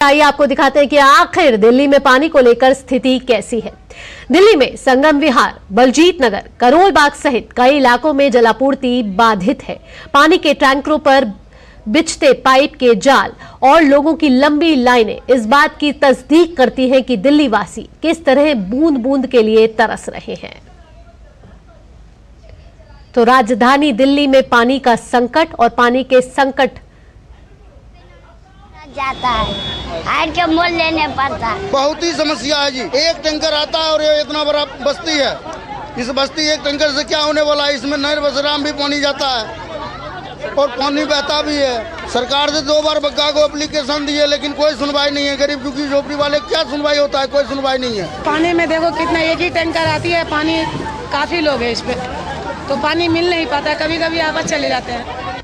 आइए आपको दिखाते हैं कि आखिर दिल्ली में पानी को लेकर स्थिति कैसी है। दिल्ली में संगम विहार, बलजीत नगर, करोल बाग सहित कई इलाकों में जलापूर्ति बाधित है। पानी के टैंकरों पर बिछते पाइप के जाल और लोगों की लंबी लाइनें इस बात की तस्दीक करती हैं कि दिल्ली वासी किस तरह बूंद बूंद के लिए तरस रहे हैं। तो राजधानी दिल्ली में पानी का संकट और पानी के संकट जाता है, हाइट के मोल लेने पड़ता है। बहुत ही समस्या है जी। एक टैंकर आता है और ये इतना बड़ा बस्ती है। इस बस्ती एक टैंकर से क्या होने वाला है। इसमें नहर बसराम भी पानी जाता है और पानी बहता भी है। सरकार से 2 बार बग्गा को एप्लीकेशन दी है लेकिन कोई सुनवाई नहीं है। गरीब झुग्गी झोपड़ी वाले क्या सुनवाई होता है, कोई सुनवाई नहीं है। पानी में देखो कितना, एक ही टैंकर आती है, पानी काफी लोग है इस पे, तो पानी मिल नहीं पाता, कभी कभी आपस चले जाते हैं।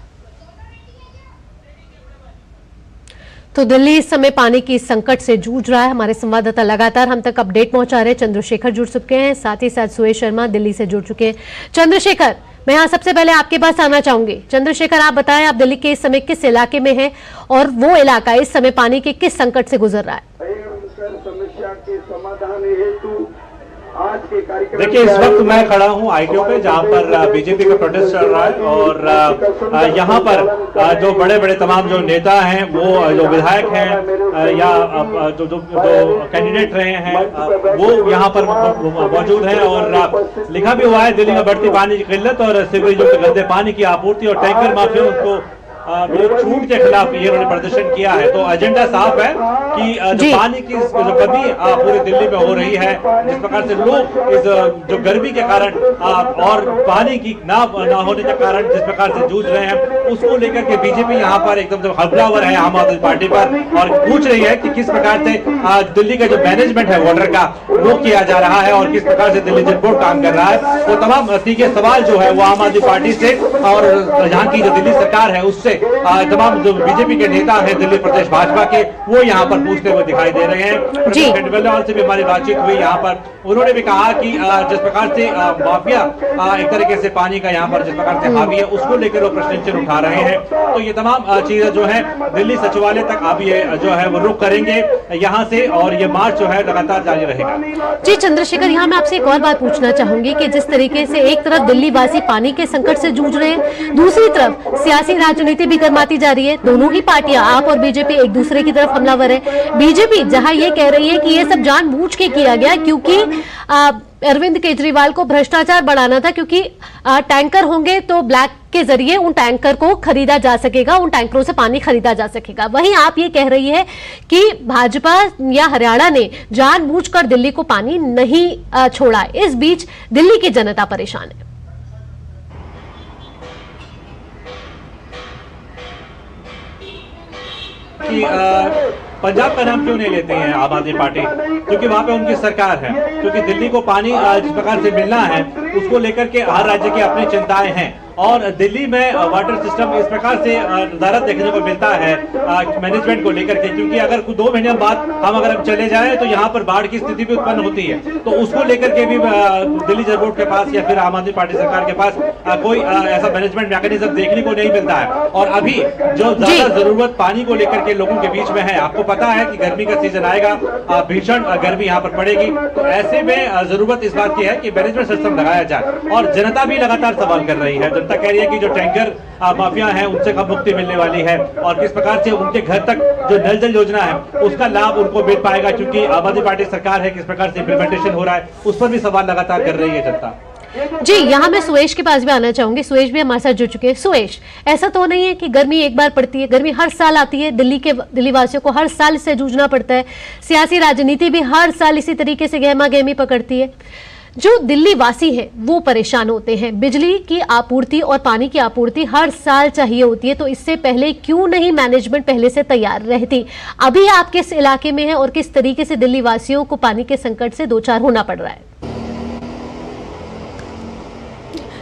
तो दिल्ली इस समय पानी की संकट से जूझ रहा है। हमारे संवाददाता लगातार हम तक अपडेट पहुंचा रहे हैं। चंद्रशेखर जुड़ चुके हैं, साथ ही साथ सुरेश शर्मा दिल्ली से जुड़ चुके हैं। चंद्रशेखर, मैं यहाँ सबसे पहले आपके पास आना चाहूंगी। चंद्रशेखर, आप बताएं, आप दिल्ली के इस समय किस इलाके में हैं और वो इलाका इस समय पानी के किस संकट से गुजर रहा है? समस्या के समाधान हेतु आज के कार्यक्रम। देखिए, इस वक्त मैं खड़ा हूं आईटीओ पे, जहां पर बीजेपी का प्रोटेस्ट चल रहा है और यहां पर जो बड़े बड़े तमाम जो नेता हैं, वो जो विधायक हैं या जो कैंडिडेट रहे हैं, वो यहां पर मौजूद हैं। और लिखा भी हुआ है दिल्ली में बढ़ती पानी की किल्लत और सीवरेजों के गंदे पानी की आपूर्ति और टैंकर माफियाओं को छूट के खिलाफ ये उन्होंने प्रदर्शन किया है। तो एजेंडा साफ है कि जो पानी की जो कमी पूरे दिल्ली में हो रही है, जिस प्रकार से लोग इस जो गर्मी के कारण और पानी की ना होने के कारण जिस प्रकार से जूझ रहे हैं, उसको लेकर के बीजेपी यहाँ पर एकदम हमलावर है आम आदमी पार्टी पर और पूछ रही है कि किस प्रकार से दिल्ली का जो मैनेजमेंट है वाटर का, वो किया जा रहा है और किस प्रकार से दिल्ली जल बोर्ड काम कर रहा है। वो तमाम तीखे सवाल जो है वो आम आदमी पार्टी से और यहाँ की जो दिल्ली सरकार है उससे तमाम जो बीजेपी के नेता हैं दिल्ली प्रदेश भाजपा के, वो यहाँ पर पूछते हुए दिखाई दे रहे हैं। खंडवेलवाल से भी हमारी बातचीत हुई यहाँ पर, उन्होंने भी कहा कि जिस प्रकार से माफिया एक तरीके से पानी का यहाँ पर जिस प्रकार से हावी है, उसको लेकर वो प्रश्न चिन्ह उठा रहे हैं। तो ये तमाम चीजें जो है दिल्ली सचिवालय तक अभी जो है वो रुख करेंगे यहाँ से और ये मार्च जो है लगातार जारी रहेगा। जी चंद्रशेखर, यहाँ मैं आपसे एक और बात पूछना चाहूंगी कि जिस तरीके से एक तरफ दिल्ली वासी पानी के संकट से जूझ रहे हैं, दूसरी तरफ सियासी राजनीति भी गर्माती जा रही है। दोनों ही पार्टियां, आप और बीजेपी, एक दूसरे की तरफ हमलावर है। बीजेपी जहां ये कह रही है कि ये सब जानबूझ के किया गया क्योंकि अरविंद केजरीवाल को भ्रष्टाचार बढ़ाना था, क्योंकि टैंकर होंगे तो ब्लैक के जरिए उन टैंकर को खरीदा जा सकेगा, उन टैंकरों से पानी खरीदा जा सकेगा। वहीं आप ये कह रही है कि भाजपा या हरियाणा ने जानबूझकर दिल्ली को पानी नहीं छोड़ा। इस बीच दिल्ली की जनता परेशान है। कि पंजाब का नाम क्यों नहीं लेते हैं आम आदमी पार्टी, क्योंकि वहां पे उनकी सरकार है। क्योंकि दिल्ली को पानी जिस प्रकार से मिलना है उसको लेकर के हर राज्य की अपनी चिंताएं हैं और दिल्ली में वाटर सिस्टम इस प्रकार से नदारद देखने को मिलता है मैनेजमेंट को लेकर के, क्योंकि अगर 2 महीने बाद हम चले जाएं तो यहाँ पर बाढ़ की स्थिति भी उत्पन्न होती है। तो उसको लेकर के भी दिल्ली जल बोर्ड के पास या फिर आम आदमी पार्टी सरकार के पास कोई ऐसा मैनेजमेंट मैकेनिज्म देखने को नहीं मिलता है। और अभी जो ज्यादा जरूरत पानी को लेकर के लोगों के बीच में है, आपको पता है कि गर्मी का सीजन आएगा, भीषण गर्मी यहाँ पर पड़ेगी, तो ऐसे में जरूरत इस बात की है कि मैनेजमेंट सिस्टम लगाया जाए। और जनता भी लगातार सवाल कर रही है, जनता कह रही है कि जो टैंकर माफिया हैं उनसे कब मुक्ति मिलने वाली है और किस प्रकार से उनके घर तक जो नल जल योजना है उसका लाभ उनको मिल पाएगा, क्योंकि आम आदमी पार्टी सरकार है, किस प्रकार से इम्प्लीमेंटेशन हो रहा है उस पर भी सवाल लगातार कर रही है जनता। जी, यहाँ मैं सुरेश के पास भी आना चाहूंगी। सुरेश भी हमारे साथ जुड़ चुके हैं। सुरेश, ऐसा तो नहीं है कि गर्मी एक बार पड़ती है, गर्मी हर साल आती है, दिल्ली वासियों को हर साल इससे जूझना पड़ता है। सियासी राजनीति भी हर साल इसी तरीके से गहमा गहमी पकड़ती है। जो दिल्ली वासी हैं वो परेशान होते हैं। बिजली की आपूर्ति और पानी की आपूर्ति हर साल चाहिए होती है, तो इससे पहले क्यों नहीं मैनेजमेंट पहले से तैयार रहती? अभी आप किस इलाके में हैं और किस तरीके से दिल्ली वासियों को पानी के संकट से दो चार होना पड़ रहा है?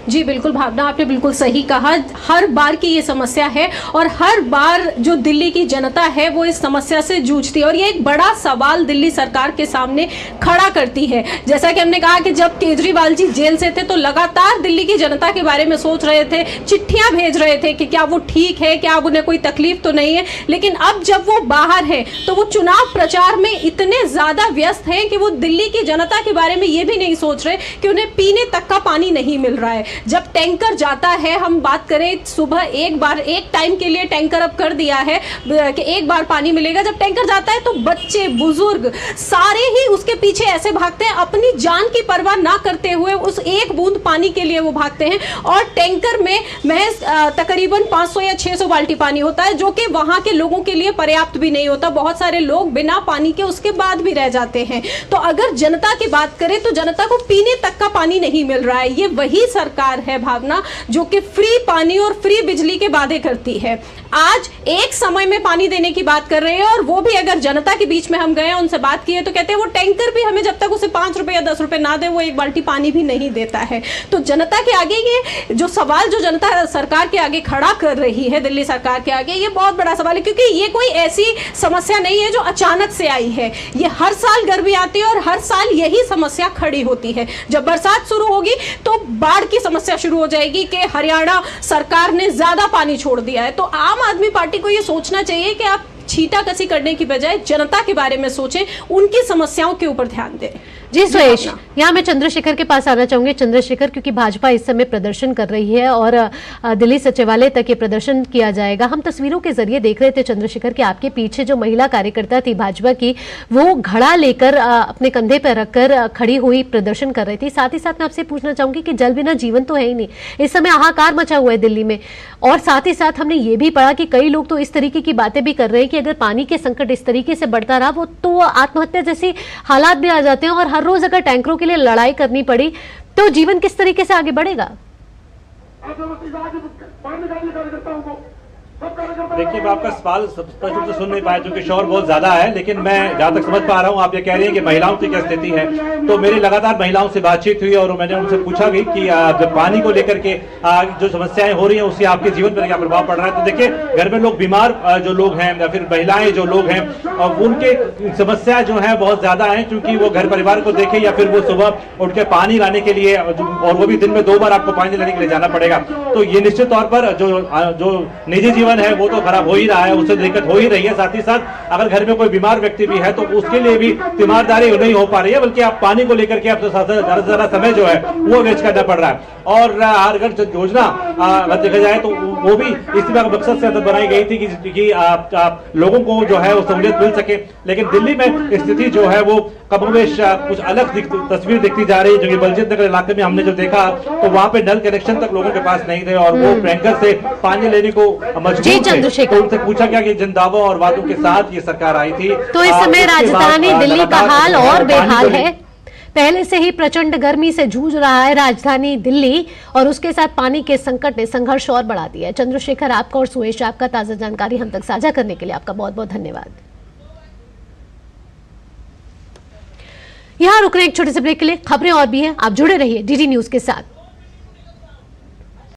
जी बिल्कुल भावना, आपने बिल्कुल सही कहा। हर बार की ये समस्या है और हर बार जो दिल्ली की जनता है वो इस समस्या से जूझती है और ये एक बड़ा सवाल दिल्ली सरकार के सामने खड़ा करती है। जैसा कि हमने कहा कि जब केजरीवाल जी जेल से थे तो लगातार दिल्ली की जनता के बारे में सोच रहे थे, चिट्ठियां भेज रहे थे कि क्या वो ठीक है, क्या अब उन्हें कोई तकलीफ तो नहीं है। लेकिन अब जब वो बाहर है तो वो चुनाव प्रचार में इतने ज्यादा व्यस्त हैं कि वो दिल्ली की जनता के बारे में ये भी नहीं सोच रहे कि उन्हें पीने तक का पानी नहीं मिल रहा है। जब टैंकर जाता है, हम बात करें सुबह एक टाइम के लिए टैंकर अब कर दिया है कि एक बार पानी मिलेगा। जब टैंकर जाता है तो बच्चे बुजुर्ग सारे ही उसके पीछे ऐसे भागते हैं, अपनी जान की परवाह ना करते हुए उस एक बूंद पानी के लिए वो भागते हैं। और टैंकर में महज तकरीबन 500 या 600 बाल्टी पानी होता है, जो कि वहां के लोगों के लिए पर्याप्त भी नहीं होता। बहुत सारे लोग बिना पानी के उसके बाद भी रह जाते हैं। तो अगर जनता की बात करें तो जनता को पीने तक का पानी नहीं मिल रहा है। ये वही सरकार है भावना जो कि फ्री पानी और फ्री बिजली के वादे करती है। आज एक समय में पानी देने की बात कर रहे हैं और वो भी अगर जनता के बीच में हम गए उनसे बात की है तो कहते हैं वो टैंकर भी हमें जब तक उसे 5 रुपए या 10 रुपए ना दे वो एक बाल्टी पानी भी नहीं देता है। तो जनता के आगे ये जो सवाल जो जनता सरकार के आगे खड़ा कर रही है, दिल्ली सरकार के आगे, ये बहुत बड़ा सवाल है। क्योंकि ये कोई ऐसी समस्या नहीं है जो अचानक से आई है। ये हर साल गर्मी आती है और हर साल यही समस्या खड़ी होती है। जब बरसात शुरू होगी तो बाढ़ की समस्या शुरू हो जाएगी कि हरियाणा सरकार ने ज्यादा पानी छोड़ दिया है। तो आम आदमी पार्टी को यह सोचना चाहिए कि आप छींटाकसी करने की बजाय जनता के बारे में सोचें, उनकी समस्याओं के ऊपर ध्यान दें। जी सुरेश, यहाँ मैं चंद्रशेखर के पास आना चाहूंगी। चंद्रशेखर, क्योंकि भाजपा इस समय प्रदर्शन कर रही है और दिल्ली सचिवालय तक ये प्रदर्शन किया जाएगा। हम तस्वीरों के जरिए देख रहे थे चंद्रशेखर कि आपके पीछे जो महिला कार्यकर्ता थी भाजपा की, वो घड़ा लेकर अपने कंधे पर रखकर खड़ी हुई प्रदर्शन कर रही थी। साथ ही साथ मैं आपसे पूछना चाहूंगी कि जल बिना जीवन तो है ही नहीं, इस समय हाहाकार मचा हुआ है दिल्ली में। और साथ ही साथ हमने ये भी पढ़ा कि कई लोग तो इस तरीके की बातें भी कर रहे हैं कि अगर पानी के संकट इस तरीके से बढ़ता रहा वो तो आत्महत्या जैसी हालात भी आ जाते हैं। और हर रोज अगर टैंकरों के लिए लड़ाई करनी पड़ी तो जीवन किस तरीके से आगे बढ़ेगा? देखिए, मैं आपका सवाल स्पष्ट रूप से सुन नहीं पाया क्योंकि शोर बहुत ज्यादा है, लेकिन मैं जहां तक समझ पा रहा हूं आप ये कह रही हैं कि महिलाओं की क्या स्थिति है। तो मेरी लगातार महिलाओं से बातचीत हुई और मैंने उनसे पूछा भी कि जब पानी को लेकर के जो समस्याएं हो रही हैं उससे आपके जीवन पर क्या प्रभाव पड़ रहा है। तो देखिए, घर में लोग बीमार जो लोग हैं या फिर महिलाएं जो लोग हैं उनके समस्या जो है बहुत ज्यादा है, क्योंकि वो घर परिवार को देखे या फिर वो सुबह उठ के पानी लाने के लिए, और वो भी दिन में 2 बार आपको पानी लेने के लिए जाना पड़ेगा। तो ये निश्चित तौर पर जो निजी जीवन है वो तो खराब हो ही रहा है, उससे दिक्कत हो ही रही है। साथ ही साथ अगर घर में कोई बीमार व्यक्ति भी है तो उसके लिए भी तीमारदारी नहीं हो पा रही है, बल्कि आप पानी को लेकर के आप ज्यादा समय जो है वो वेस्ट करना पड़ रहा है। और हर घर योजना अगर देखा जाए तो वो भी इसी मकसद से बनाई गई थी कि लोगों को जो है वो सहूलियत मिल सके। लेकिन दिल्ली में स्थिति जो है वो कमोवेश कुछ अलग तस्वीर दिखती जा रही है। जो कि बलजीत नगर इलाके में हमने जो देखा तो वहां पे नल कनेक्शन तक लोगों के पास नहीं थे और वो टैंकर से पानी लेने को मजबूर थे। तो उनसे पूछा गया कि जिन दावों और वादों के साथ ये सरकार आई थी। तो इस समय राजधानी दिल्ली का हाल और बेहाल है। पहले से ही प्रचंड गर्मी से जूझ रहा है राजधानी दिल्ली और उसके साथ पानी के संकट ने संघर्ष और बढ़ा दिया है। चंद्रशेखर, आपका और सुरेश, आपका ताजा जानकारी हम तक साझा करने के लिए आपका बहुत बहुत धन्यवाद। यहां रुक रहे एक छोटे से ब्रेक के लिए। खबरें और भी हैं, आप जुड़े रहिए डीडी न्यूज के साथ।